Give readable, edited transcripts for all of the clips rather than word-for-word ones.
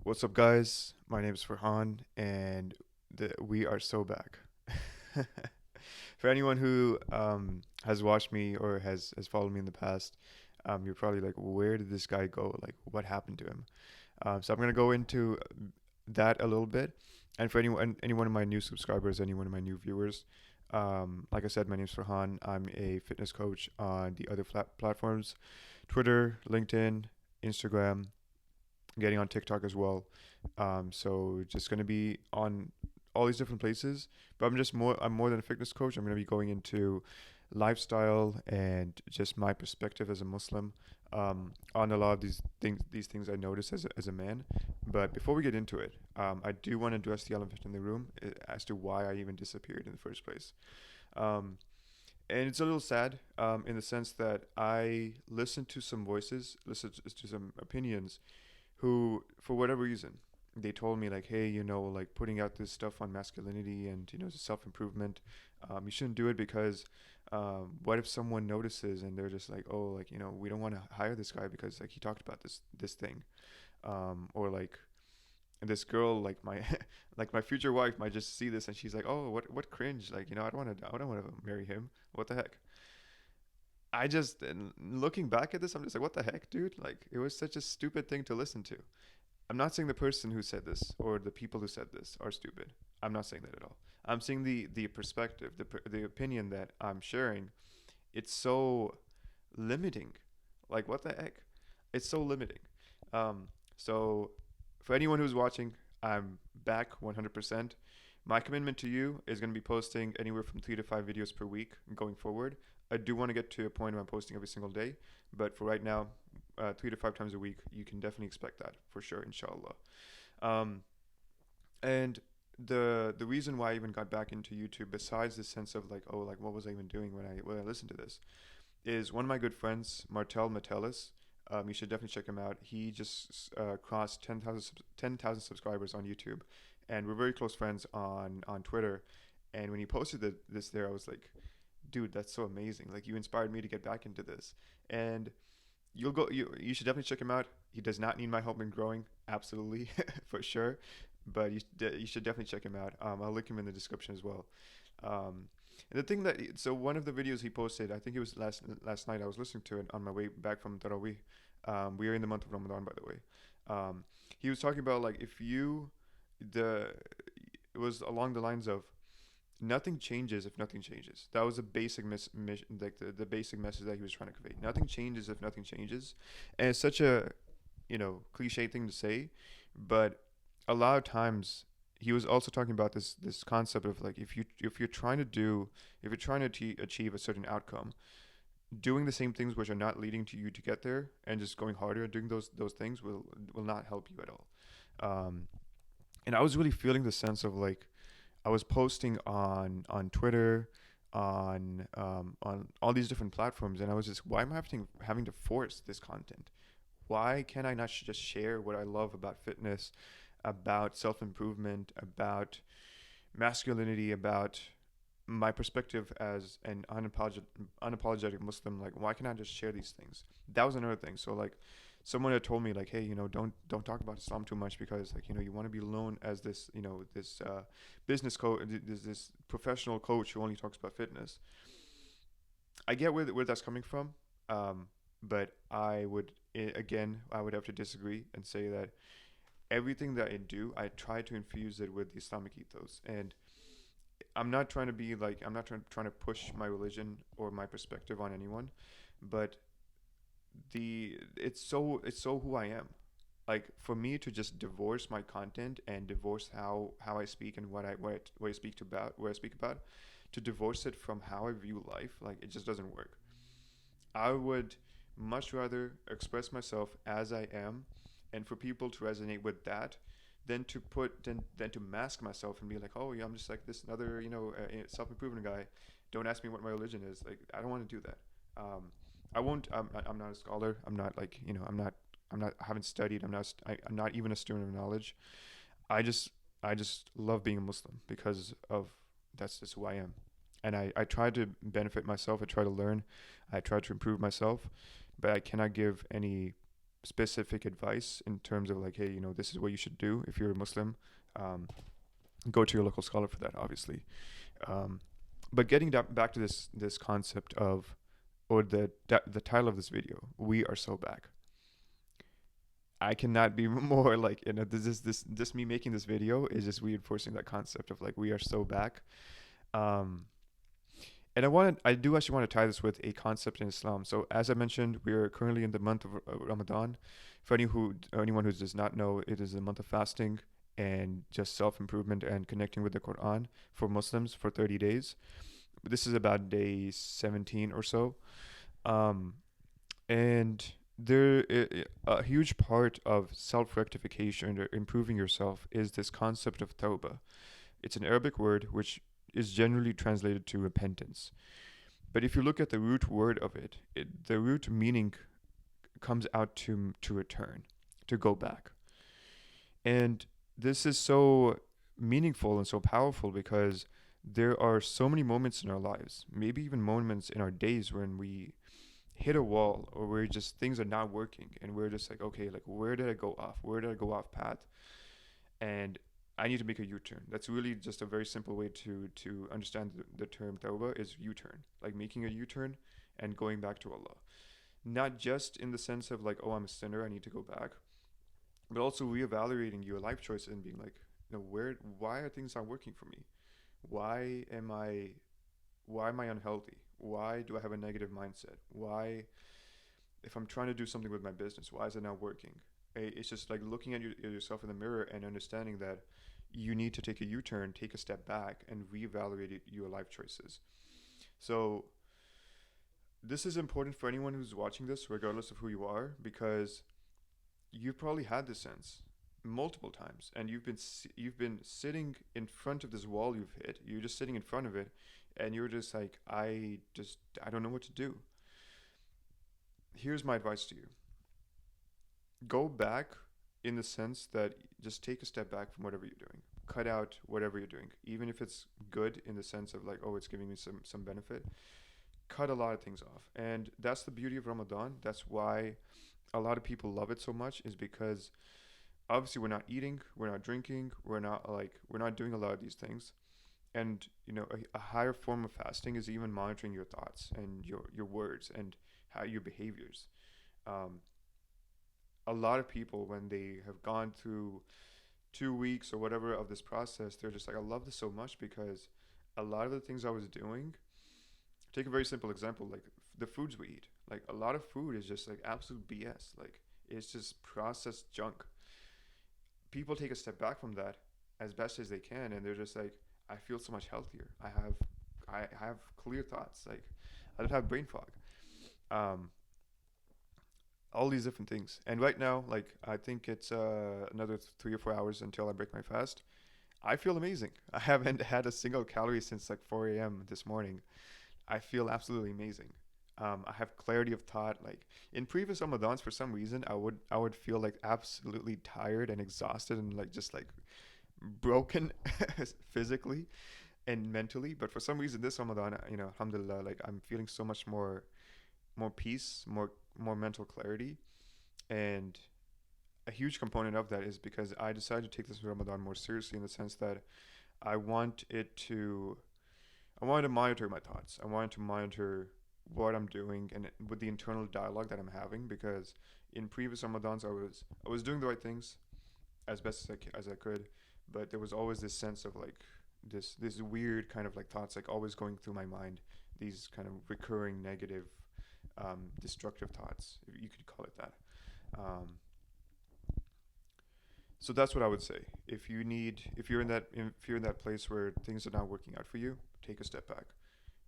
What's up, guys? My name is Farhan, and we are so back. For anyone who has watched me or has followed me in the past, you're probably like, where did this guy go? Like, what happened to him? So I'm gonna go into that a little bit. And for any one of my new subscribers, any one of my new viewers, like I said, my name is Farhan. I'm a fitness coach on the other platforms: Twitter, LinkedIn, Instagram, getting on TikTok as well. So just gonna be on all these different places. But I'm more than a fitness coach. I'm gonna be going into lifestyle and just my perspective as a Muslim on a lot of these things I notice as a man. But before we get into it, I do want to address the elephant in the room as to why I even disappeared in the first place. Um, and it's a little sad in the sense that I listened to some voices, listened to some opinions who, for whatever reason, they told me like, hey, like putting out this stuff on masculinity and self improvement, you shouldn't do it because what if someone notices and they're just like, oh, like we don't want to hire this guy because like he talked about this thing, or like this girl like my like my future wife might just see this and she's like, oh, what cringe, like I don't want to marry him, what the heck. I just, and looking back at this, I'm just like, what the heck, dude? Like, it was such a stupid thing to listen to. I'm not saying the person who said this or the people who said this are stupid. I'm not saying that at all. I'm saying the perspective, the opinion that I'm sharing. It's so limiting. Like what the heck? It's so limiting. So for anyone who's watching, I'm back 100%. My commitment to you is going to be posting anywhere from 3 to 5 videos per week going forward. I do want to get to a point where I'm posting every single day, but for right now, 3 to 5 times a week, you can definitely expect that for sure, inshallah. Um, and the reason why I even got back into YouTube, besides the sense of like, oh, like what was I even doing when I listened to this, is one of my good friends, Martel Metellus. You should definitely check him out. He just crossed 10,000 subscribers on YouTube, and we're very close friends on Twitter. And when he posted this there, I was like, dude, that's so amazing. Like you inspired me to get back into this. And you should definitely check him out. He does not need my help in growing, absolutely, for sure. But you should definitely check him out. I'll link him in the description as well. Um, and the thing that so one of the videos he posted, I think it was last night. I was listening to it on my way back from Tarawih. We are in the month of Ramadan, by the way. Um, he was talking about like if you the it was along the lines of nothing changes if nothing changes. That was a basic like the basic message that he was trying to convey. Nothing changes if nothing changes, and it's such a cliche thing to say, but a lot of times he was also talking about this concept of like if you're trying to achieve a certain outcome, doing the same things which are not leading to you to get there and just going harder and doing those things will not help you at all. Um, and I was really feeling the sense of like I was posting on Twitter, on all these different platforms, and I was just, why am I having to force this content? Why can I not just share what I love about fitness, about self improvement, about masculinity, about my perspective as an unapologetic Muslim? Like, why can't I just share these things? That was another thing. So like, someone had told me like, hey, don't talk about Islam too much because like you want to be known as this this business coach, this professional coach who only talks about fitness. I get where that's coming from, but I would have to disagree and say that everything that I do, I try to infuse it with the Islamic ethos. And I'm not trying to push my religion or my perspective on anyone, but it's so who I am. Like for me to just divorce my content and divorce how I speak and what I speak to about where I speak about, to divorce it from how I view life, like it just doesn't work. I would much rather express myself as I am, and for people to resonate with that, than to mask myself and be like, oh yeah, I'm just like this another self improvement guy. Don't ask me what my religion is. Like I don't want to do that. I won't. I'm not a scholar. I'm not like I'm not. I haven't studied. I'm not even a student of knowledge. I just I just love being a Muslim because of that's just who I am. And I try to benefit myself. I try to learn. I try to improve myself, but I cannot give any. specific advice in terms of like, hey, this is what you should do if you're a Muslim. Um, Go to your local scholar for that, obviously. Um, but getting back to this concept of, or the title of this video, we are so back. I cannot be more like, this me making this video is just reinforcing that concept of like we are so back. Um, and I do actually want to tie this with a concept in Islam. So as I mentioned, we are currently in the month of Ramadan. For anyone who does not know, it is a month of fasting and just self improvement and connecting with the Quran for Muslims for 30 days. This is about day 17 or so. Um, and a huge part of self rectification or improving yourself is this concept of tawbah. It's an Arabic word which is generally translated to repentance. But if you look at the root word of the root meaning comes out to return, to go back. And this is so meaningful and so powerful because there are so many moments in our lives, maybe even moments in our days when we hit a wall or where just things are not working and we're just like, okay, like where did I go off? Where did I go off path? And I need to make a U-turn. That's really just a very simple way to understand the term tawbah is U-turn, like making a U-turn and going back to Allah. Not just in the sense of like, oh, I'm a sinner, I need to go back, but also reevaluating your life choices and being like, why are things not working for me? Why am I, why am I unhealthy? Why do I have a negative mindset? Why, if I'm trying to do something with my business, why is it not working? It's just like looking at yourself in the mirror and understanding that you need to take a U-turn, take a step back, and reevaluate your life choices. So this is important for anyone who's watching this, regardless of who you are, because you've probably had this sense multiple times, and you've been sitting in front of this wall you've hit. You're just sitting in front of it, and you're just like, I don't know what to do. Here's my advice to you: go back in the sense that just take a step back from whatever you're doing. Cut out whatever you're doing, even if it's good in the sense of like, oh, it's giving me some benefit. Cut a lot of things off, and that's the beauty of Ramadan. That's why a lot of people love it so much, is because obviously we're not eating, we're not drinking, we're not doing a lot of these things. And a higher form of fasting is even monitoring your thoughts and your words and how your behaviors. Um, a lot of people, when they have gone through 2 weeks or whatever of this process, they're just like, I love this so much because a lot of the things I was doing, take a very simple example, like the foods we eat. Like a lot of food is just like absolute BS. Like it's just processed junk. People take a step back from that as best as they can, and they're just like, I feel so much healthier. I have clear thoughts. Like I don't have brain fog. Um, all these different things. And right now, like I think it's another 3 or 4 hours until I break my fast. I feel amazing. I haven't had a single calorie since like 4 a.m. this morning. I feel absolutely amazing. I have clarity of thought. Like in previous Ramadans, for some reason, I would feel like absolutely tired and exhausted and like just like broken physically and mentally. But for some reason, this Ramadan, Alhamdulillah, like I'm feeling so much more peace, more mental clarity, and a huge component of that is because I decided to take this Ramadan more seriously in the sense that I want it to I wanted to monitor my thoughts. I wanted to monitor what I'm doing and with the internal dialogue that I'm having, because in previous Ramadans I was doing the right things as best as I could, but there was always this sense of like this weird kind of like thoughts like always going through my mind, these kind of recurring negative, destructive thoughts, if you could call it that. Um, so that's what I would say. If you're in that place where things are not working out for you, take a step back.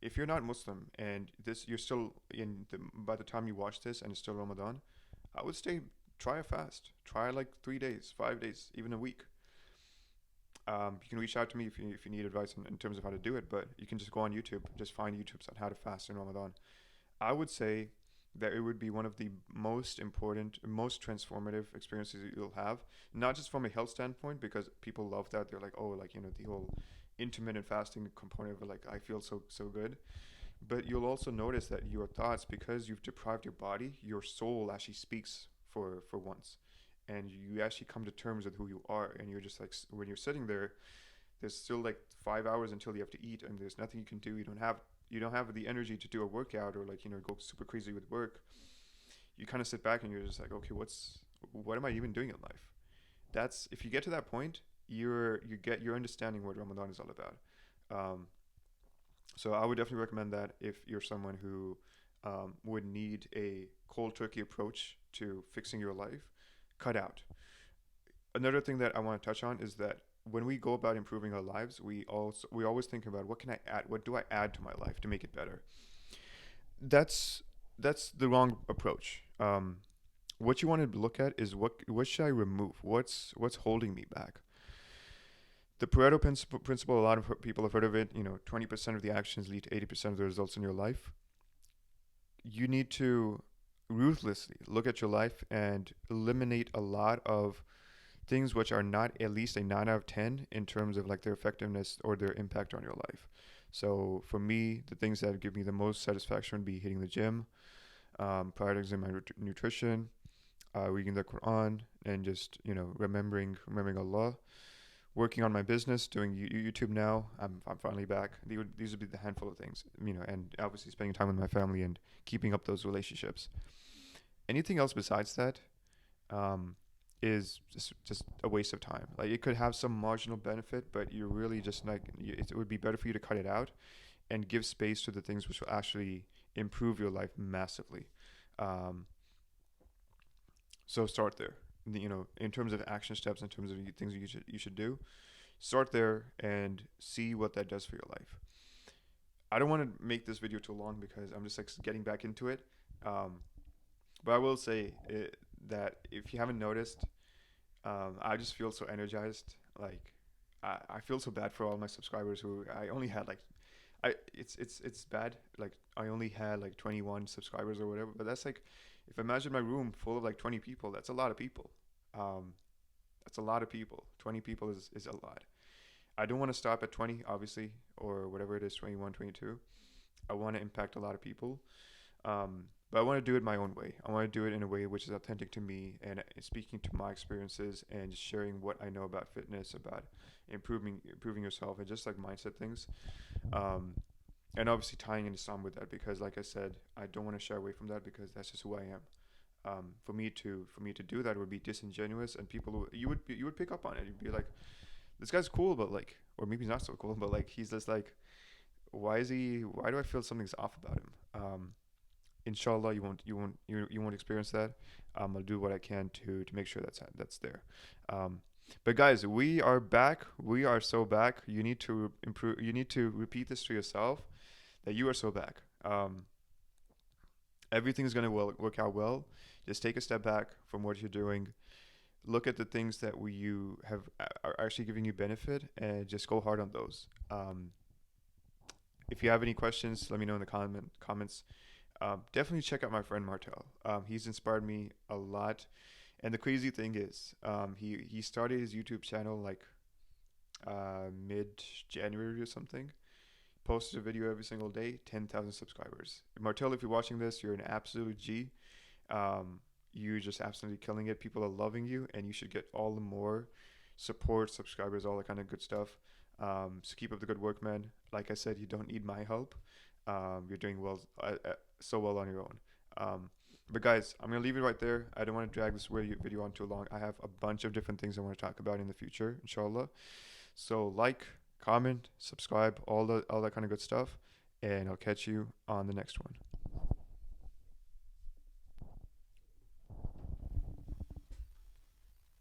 If you're not Muslim and this you're still by the time you watch this and it's still Ramadan, I would say try a fast. Try like 3 days, 5 days, even a week. You can reach out to me if you need advice in terms of how to do it, but you can just go on YouTube, just find YouTube's on how to fast in Ramadan. I would say that it would be one of the most important, most transformative experiences that you'll have, not just from a health standpoint, because people love that. They're like, oh, like, the whole intermittent fasting component of it, like, I feel so good. But you'll also notice that your thoughts, because you've deprived your body, your soul actually speaks for once, and you actually come to terms with who you are, and you're just like when you're sitting there, there's still like 5 hours until you have to eat, and there's nothing you can do. You don't have the energy to do a workout or like go super crazy with work. You kind of sit back and you're just like, okay, what am I even doing in life? That's if you get to that point, you're understanding what Ramadan is all about. Um, so I would definitely recommend that if you're someone who would need a cold turkey approach to fixing your life, cut out. Another thing that I want to touch on is that when we go about improving our lives, we always think about what can I add, what do I add to my life to make it better. That's the wrong approach. What you want to look at is what should I remove? What's holding me back? The Pareto principle, a lot of people have heard of it. 20% of the actions lead to 80% of the results in your life. You need to ruthlessly look at your life and eliminate a lot of things which are not at least a 9 out of 10 in terms of like their effectiveness or their impact on your life. So for me, the things that give me the most satisfaction would be hitting the gym, prioritizing my nutrition, reading the Quran, and just remembering Allah. Working on my business, doing YouTube now. I'm finally back. These would be the handful of things, and obviously spending time with my family and keeping up those relationships. Anything else besides that, is just a waste of time. Like it could have some marginal benefit, but you're really just like it would be better for you to cut it out and give space to the things which will actually improve your life massively. Um, so start there. In terms of action steps, in terms of things you should do, start there and see what that does for your life. I don't want to make this video too long because I'm just like getting back into it. Um, but I will say that if you haven't noticed, I just feel so energized. Like I feel so bad for all my subscribers who I only had like it's bad. Like I only had like 21 subscribers or whatever. But that's like if I imagine my room full of like 20 people, that's a lot of people. Um, that's a lot of people. 20 people is a lot. I don't want to stop at 20, obviously, or whatever it is, 21, 22. I want to impact a lot of people. But I want to do it my own way. I want to do it in a way which is authentic to me and speaking to my experiences and just sharing what I know about fitness, about improving yourself, and just like mindset things. Um, and obviously tying in Islam with that because, like I said, I don't want to shy away from that because that's just who I am. For me to do that would be disingenuous, and you would pick up on it. You'd be like, this guy's cool, but like, or maybe he's not so cool, but like he's just like, why is he? Why do I feel something's off about him? Inshallah, you won't experience that. I'll do what I can to make sure that's there. Um, but guys, we are back. We are so back. You need to improve. You need to repeat this to yourself that you are so back. Everything's gonna work out well. Just take a step back from what you're doing. Look at the things that you have are actually giving you benefit, and just go hard on those. If you have any questions, let me know in the comments. Definitely check out my friend Martel. He's inspired me a lot. And the crazy thing is, he started his YouTube channel like mid January or something. Posted a video every single day, 10,000 subscribers. Martel, if you're watching this, you're an absolute G. You're just absolutely killing it. People are loving you, and you should get all the more support, subscribers, all that kind of good stuff. So keep up the good work, man. Like I said, you don't need my help. You're doing well, so well on your own. But guys, I'm gonna leave it right there. I don't want to drag this video on too long. I have a bunch of different things I want to talk about in the future, inshallah. So like, comment, subscribe, all that kind of good stuff, and I'll catch you on the next one.